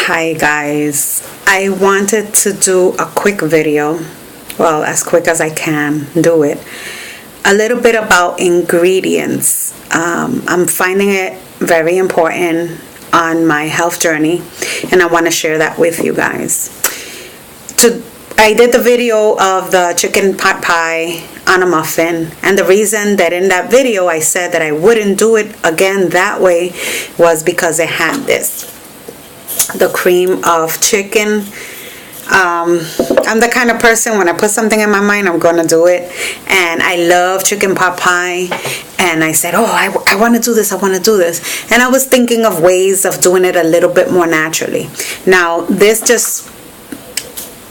Hi guys, I wanted to do a quick video, well, as quick as I can do it, a little bit about ingredients. I'm finding it very important on my health journey, and I want to share that with you guys. I did the video of the chicken pot pie on a muffin, and the reason that in that video I said that I wouldn't do it again that way was because it had the cream of chicken. I'm the kind of person, when I put something in my mind, I'm gonna do it. And I love chicken pot pie, and I said, oh, I want to do this, and I was thinking of ways of doing it a little bit more naturally. Now this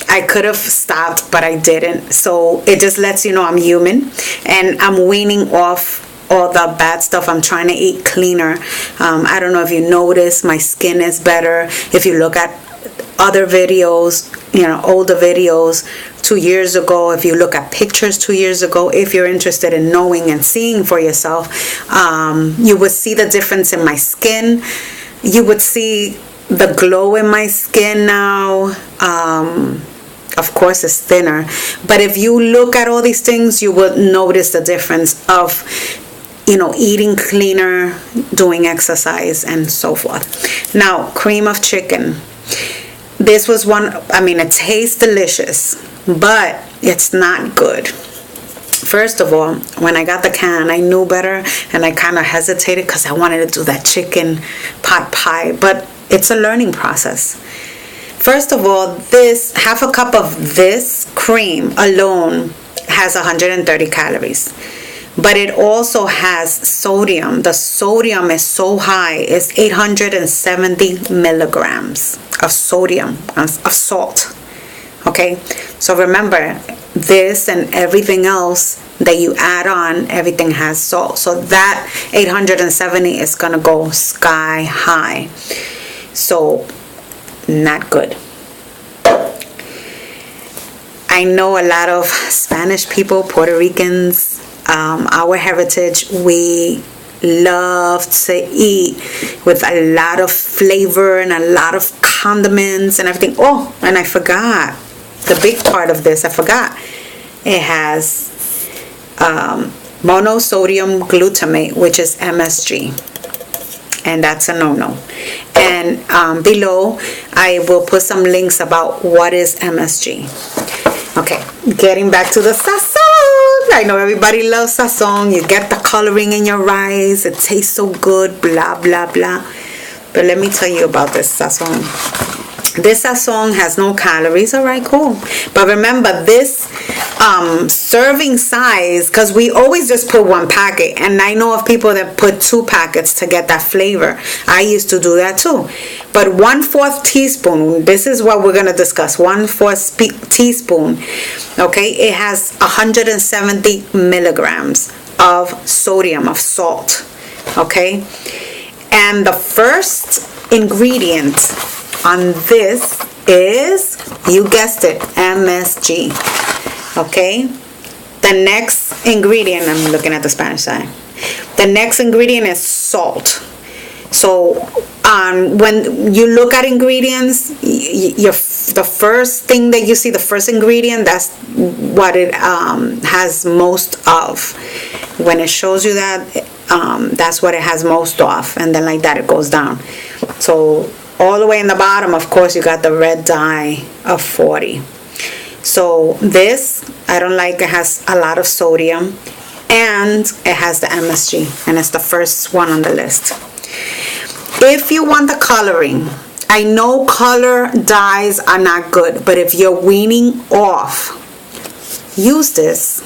I could have stopped, but I didn't. So it just lets you know I'm human, and I'm weaning off all the bad stuff. I'm trying to eat cleaner. I don't know if you notice, my skin is better. If you look at other videos, older videos 2 years ago, if you look at pictures 2 years ago, if you're interested in knowing and seeing for yourself, you would see the difference in my skin. You would see the glow in my skin now. Of course, it's thinner. But if you look at all these things, you will notice the difference of eating cleaner, doing exercise, and so forth. Now, cream of chicken. This was one, it tastes delicious, but it's not good. First of all, when I got the can, I knew better, and I kind of hesitated because I wanted to do that chicken pot pie, but it's a learning process. First of all, half a cup of this cream alone has 130 calories. But it also has sodium. The sodium is so high, it's 870 milligrams of sodium, of salt. Okay? So remember, this and everything else that you add on, everything has salt. So that 870 is going to go sky high. So, not good. I know a lot of Spanish people, Puerto Ricans, our heritage, we love to eat with a lot of flavor and a lot of condiments and everything. Oh, and I forgot the big part of this. I forgot. It has monosodium glutamate, which is MSG. And that's a no-no. And below, I will put some links about what is MSG. Okay, getting back to the sazon. I know everybody loves sazon. You get the coloring in your rice. It tastes so good, blah, blah, blah. But let me tell you about this sazon. This sazon has no calories. All right, cool. But remember, this serving size, because we always just put one packet. And I know of people that put 2 packets to get that flavor. I used to do that too. But 1/4 teaspoon, this is what we're going to discuss. 1/4 teaspoon, okay, it has 170 milligrams of sodium, of salt, okay? And the first ingredient on this is, you guessed it, MSG, okay? The next ingredient, I'm looking at the Spanish side. The next ingredient is salt. So when you look at ingredients, the first thing that you see, the first ingredient, that's what it has most of. When it shows you that, that's what it has most of, and then like that it goes down. So all the way in the bottom, of course, you got the red dye of 40. So this, I don't like. It has a lot of sodium, and it has the MSG, and it's the first one on the list. If you want the coloring, I know color dyes are not good, but if you're weaning off, use this.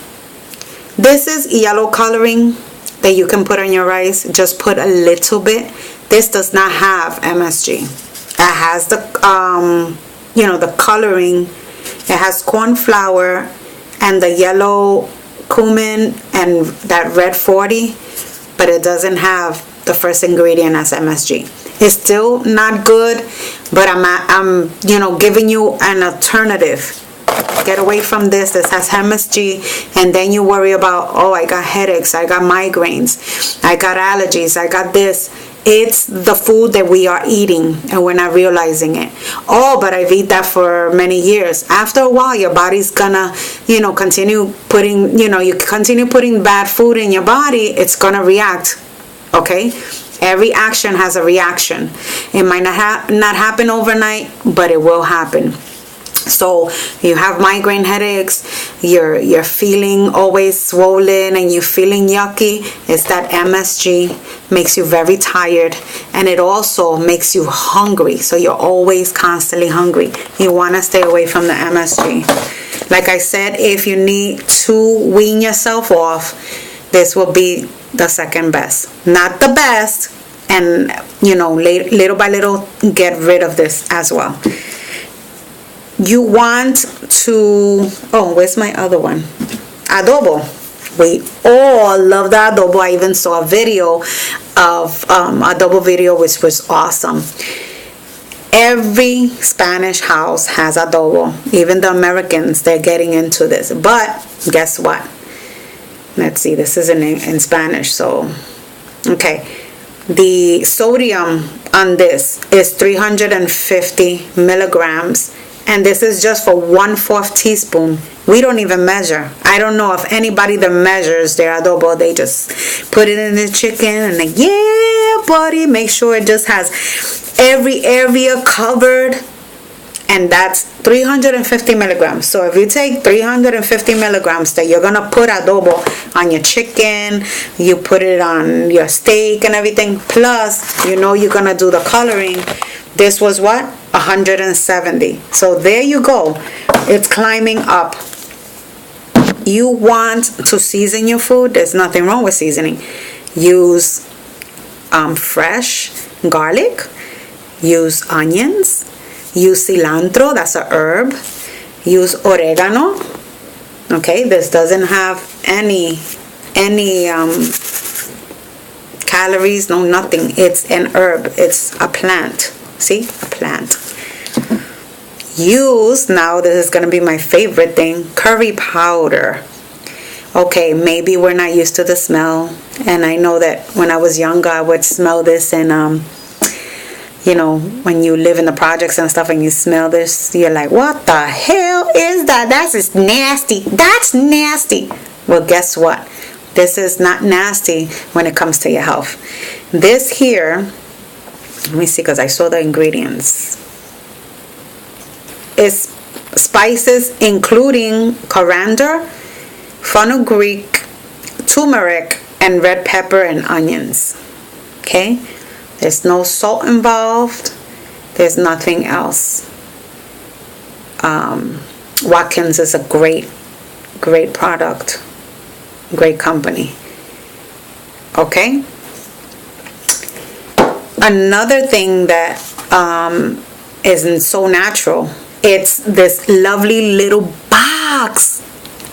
This is yellow coloring that you can put on your rice. Just put a little bit. This does not have MSG. It has the the coloring. It has corn flour and the yellow cumin and that red 40, but it doesn't have the first ingredient as MSG. It's still not good, but I'm giving you an alternative. Get away from this. This has MSG, and then you worry about, oh, I got headaches, I got migraines, I got allergies, I got this. it's the food that we are eating and we're not realizing it. Oh, but I've eaten that for many years. After a while, your body's gonna, continue putting, you continue putting bad food in your body, it's gonna react. Okay? Every action has a reaction. It might not happen overnight, but it will happen. So you have migraine headaches, you're feeling always swollen and you're feeling yucky. It's that MSG makes you very tired, and it also makes you hungry. So you're always constantly hungry. You want to stay away from the MSG. Like I said, if you need to wean yourself off, this will be the second best. Not the best, and little by little get rid of this as well. You want to, where's my other one? Adobo. We all love the adobo. I even saw a video of adobo video, which was awesome. Every Spanish house has adobo. Even the Americans, they're getting into this. But guess what? Let's see, this is in Spanish, so, okay. The sodium on this is 350 milligrams. And this is just for 1/4 teaspoon. We don't even measure. I don't know if anybody that measures their adobo. They just put it in the chicken and like, yeah, buddy. Make sure it just has every area covered. And that's 350 milligrams. So if you take 350 milligrams that you're going to put adobo on your chicken, you put it on your steak and everything, plus you're going to do the coloring. This was what? 170. So there you go. It's climbing up. You want to season your food. There's nothing wrong with seasoning. Use fresh garlic. Use onions. Use cilantro. That's a herb. Use oregano. Okay, this doesn't have any calories, no nothing. It's an herb. It's a plant. See, a plant. Use, now this is going to be my favorite thing, curry powder. Okay, maybe we're not used to the smell, and I know that when I was younger I would smell this, and when you live in the projects and stuff and you smell this, you're like, what the hell is that? That's just nasty. That's nasty. Well, guess what? This is not nasty when it comes to your health. This here, let me see, because I saw the ingredients. It's spices including coriander, fenugreek, turmeric, and red pepper and onions. Okay? There's no salt involved. There's nothing else. Watkins is a great product. Great company. Okay? Another thing that isn't so natural, it's this lovely little box.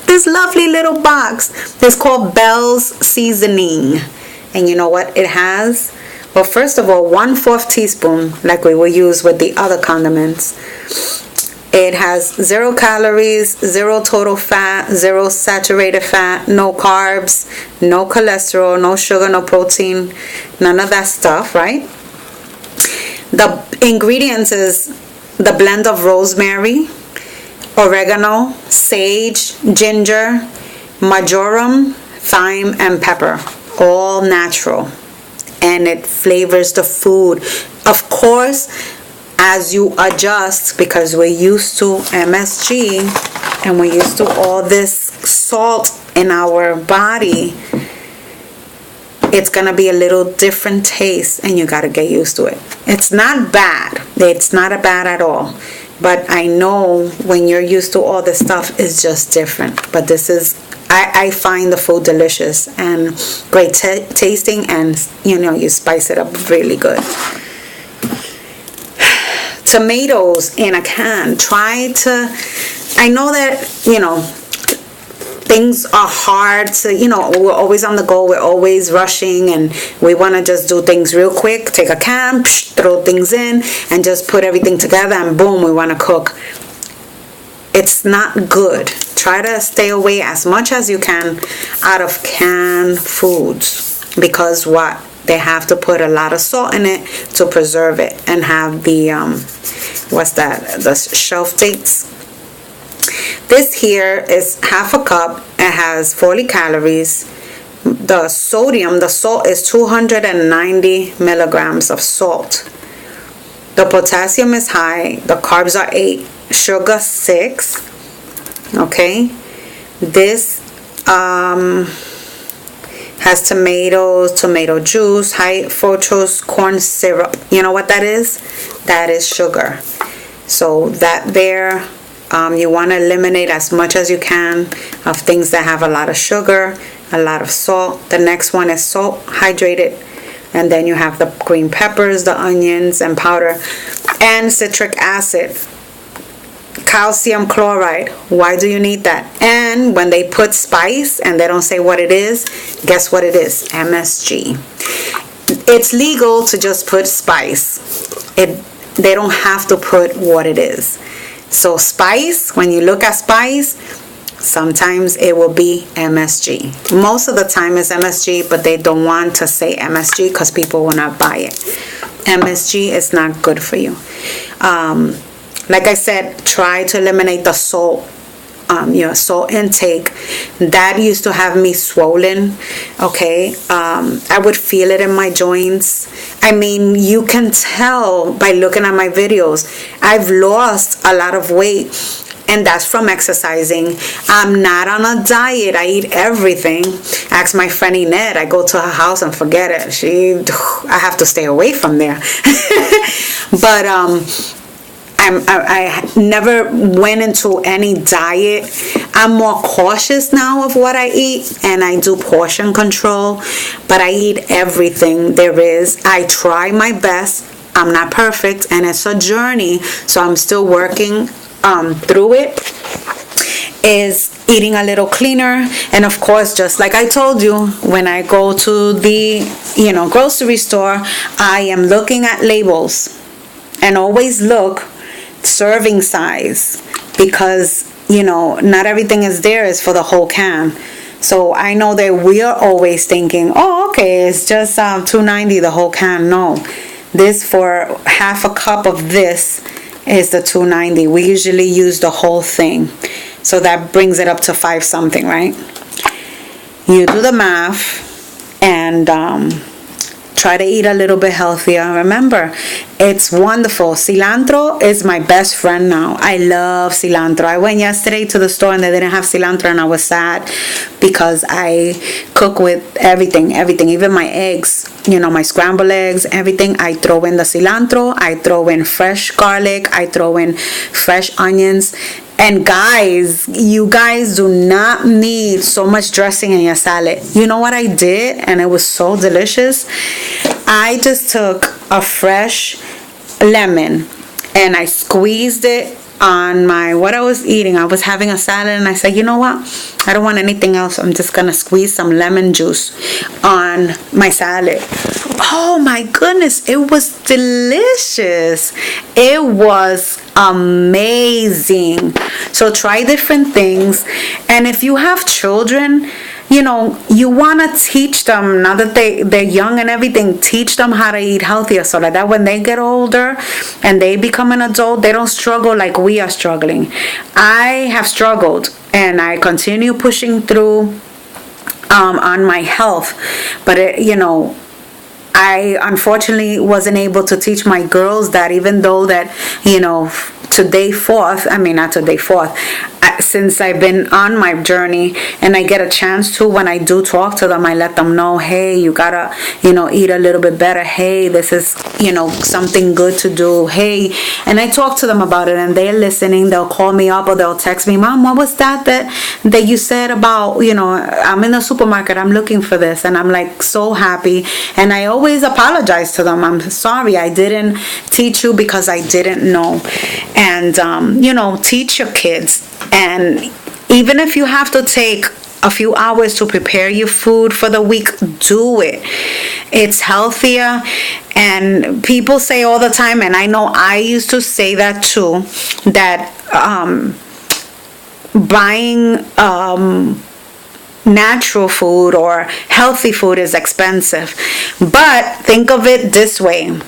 This lovely little box. It's called Bell's Seasoning. And you know what it has? Well, first of all, 1/4 teaspoon, like we will use with the other condiments. It has 0 calories, 0 total fat, 0 saturated fat, no carbs, no cholesterol, no sugar, no protein, none of that stuff, right? The ingredients is the blend of rosemary, oregano, sage, ginger, marjoram, thyme, and pepper. All natural. And it flavors the food. Of course, as you adjust, because we're used to MSG and we're used to all this salt in our body, it's going to be a little different taste, and you got to get used to it. It's not bad. It's not bad at all. But I know when you're used to all this stuff, it's just different. But this is, I find the food delicious and great tasting, and you spice it up really good. Tomatoes in a can. I know that, things are hard to, we're always on the go, we're always rushing, and we want to just do things real quick. Take a can, throw things in, and just put everything together, and boom, we want to cook. It's not good. Try to stay away as much as you can out of canned foods, because what? they have to put a lot of salt in it to preserve it and have the the shelf dates. This here is half a cup. It has 40 calories. The salt is 290 milligrams of salt. The potassium is high. The carbs are 8. Sugar 6. Okay. This has tomatoes, tomato juice, high fructose corn syrup. You know what that is? That is sugar. So that there, you want to eliminate as much as you can of things that have a lot of sugar, a lot of salt. The next one is salt hydrated. And then you have the green peppers, the onions and powder, and citric acid. Calcium chloride. Why do you need that? And when they put spice and they don't say what it is, guess what it is? MSG. It's legal to just put spice. They don't have to put what it is. So spice, when you look at spice, sometimes it will be MSG. Most of the time it's MSG, but they don't want to say MSG because people will not buy it. MSG is not good for you. Like I said, try to eliminate the salt. Your salt intake. That used to have me swollen. Okay, I would feel it in my joints. I mean, you can tell by looking at my videos. I've lost a lot of weight, and that's from exercising. I'm not on a diet. I eat everything. Ask my friend Inette. I go to her house and forget it. I have to stay away from there. But I never went into any diet. I'm more cautious now of what I eat, and I do portion control, but I eat everything there is. I try my best. I'm not perfect, and it's a journey, so I'm still working through it. Is eating a little cleaner, and of course, just like I told you, when I go to the grocery store, I am looking at labels and always look serving size, because not everything is there is for the whole can. So I know that we are always thinking, oh, okay, it's just $2.90 the whole can. No, this for half a cup of this is the $2.90. We usually use the whole thing, so that brings it up to $5 something, right? You do the math and try to eat a little bit healthier. Remember, it's wonderful. Cilantro is my best friend now. I love cilantro. I went yesterday to the store and they didn't have cilantro, and I was sad because I cook with everything, even my eggs, my scrambled eggs, everything. I throw in the cilantro. I throw in fresh garlic. I throw in fresh onions. And guys, you guys do not need so much dressing in your salad. You know what I did? And it was so delicious. I just took a fresh lemon and I squeezed it on what I was eating. I was having a salad and I said, you know what? I don't want anything else. I'm just going to squeeze some lemon juice on my salad. Oh my goodness. It was delicious. It was amazing. So try different things. And if you have children, you want to teach them, now that they're young and everything, teach them how to eat healthier, so that when they get older and they become an adult, they don't struggle like we are struggling. I have struggled, and I continue pushing through on my health, but I unfortunately wasn't able to teach my girls that, even though that, since I've been on my journey, and I get a chance to, when I do talk to them, I let them know, hey, you gotta, eat a little bit better. Hey, this is, something good to do. Hey, and I talk to them about it, and they're listening. They'll call me up or they'll text me, Mom, what was that you said about, I'm in the supermarket, I'm looking for this, and I'm like so happy. And I always apologize to them. I'm sorry, I didn't teach you because I didn't know. And teach your kids. And even if you have to take a few hours to prepare your food for the week, do it. It's healthier. And people say all the time, and I know I used to say that too, that buying natural food or healthy food is expensive. But think of it this way.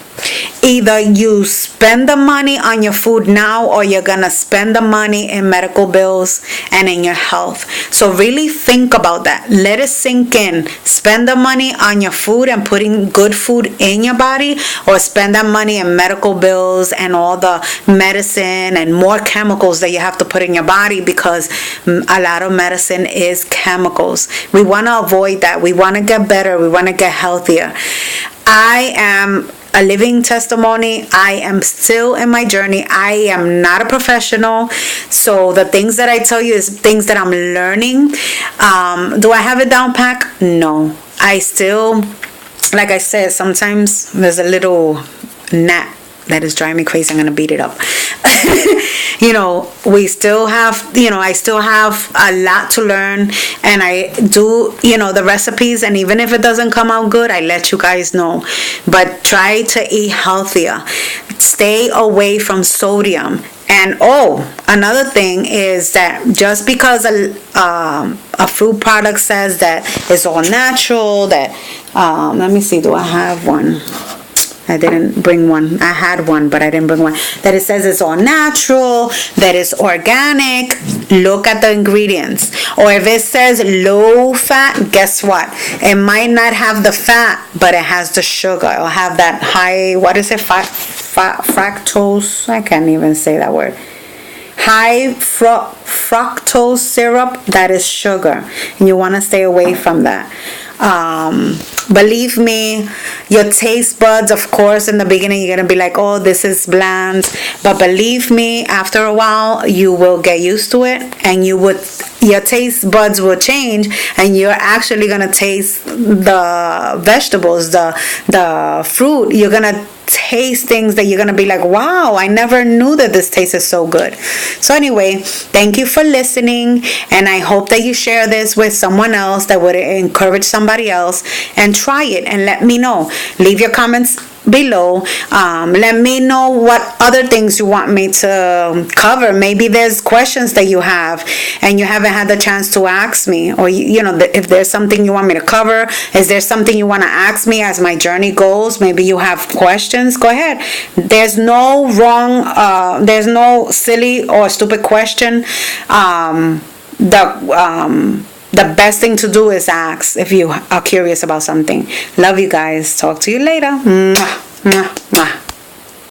Either you spend the money on your food now, or you're gonna spend the money in medical bills and in your health. So really think about that. Let it sink in. Spend the money on your food and putting good food in your body, or spend that money in medical bills and all the medicine and more chemicals that you have to put in your body, because a lot of medicine is chemicals. We want to avoid that. We want to get better. We want to get healthier. I am a living testimony. I am still in my journey. I am not a professional. So the things that I tell you is things that I'm learning. Do I have it down pat? No. I still, like I said, sometimes there's a little gnat that is driving me crazy. I'm going to beat it up. We still have, I still have a lot to learn, and I do, the recipes, and even if it doesn't come out good, I let you guys know. But try to eat healthier. Stay away from sodium. And another thing is that just because a food product says that it's all natural, that, let me see, do I have one? I didn't bring one. I had one, but I didn't bring one. That it says it's all natural, that it's organic. Look at the ingredients. Or if it says low fat, guess what? It might not have the fat, but it has the sugar. It'll have that high, what is it? Fructose. I can't even say that word. High fructose syrup, that is sugar. And you want to stay away from that. Believe me, your taste buds, of course, in the beginning you're gonna be like, oh, this is bland, but believe me, after a while you will get used to it, and your taste buds will change, and you're actually gonna taste the vegetables, the fruit. You're gonna taste things that you're gonna be like, wow, I never knew that this tasted so good. So anyway, thank you for listening, and I hope that you share this with someone else, that would encourage somebody else, and try it and let me know. Leave your comments below. Let me know what other things you want me to cover. Maybe there's questions that you have and you haven't had the chance to ask me, or if there's something you want me to cover, is there something you want to ask me as my journey goes? Maybe you have questions. Go ahead. There's no wrong, there's no silly or stupid question. The best thing to do is ask if you are curious about something. Love you guys. Talk to you later. Mwah, mwah, mwah.